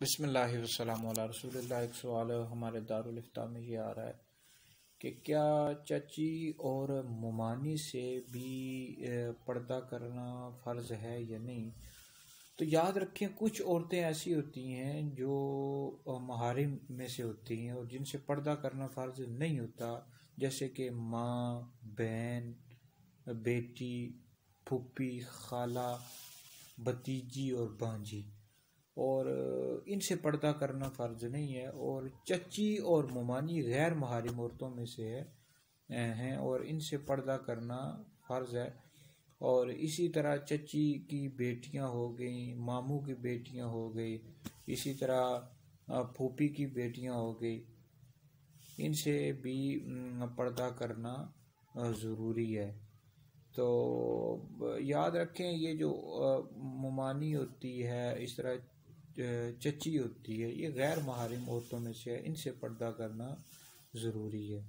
بسم اللہ والسلام علی رسول اللہ۔ ایک سوال ہمارے دارالفتاء میں یہ آ رہا ہے کہ کیا چچی اور ممانی سے بھی پردہ کرنا فرض ہے یا نہیں؟ تو یاد رکھیں، کچھ عورتیں ایسی ہوتی ہیں جو محارم میں سے ہوتی ہیں اور جن سے پردہ کرنا فرض نہیں ہوتا، جیسے کہ ماں، بہن، بیٹی، پھوپھی، خالہ، بھتیجی اور بھانجی، اور ان سے پردہ کرنا فرض نہیں ہے۔ اور چچی اور ممانی غیر محارم عورتوں میں سے ہیں اور ان سے پردہ کرنا فرض ہے۔ اور اسی طرح چچی کی بیٹیاں ہو گئیں، ماموں کی بیٹیاں ہو گئی، اسی طرح پھوپھی کی بیٹیاں ہو گئی، ان سے بھی پردہ کرنا ضروری ہے۔ تو یاد رکھیں، یہ جو ممانی ہوتی ہے، اس طرح چچی ہوتی ہے، یہ غیر محارم عورتوں میں سے ہے، ان سے پردہ کرنا ضروری ہے۔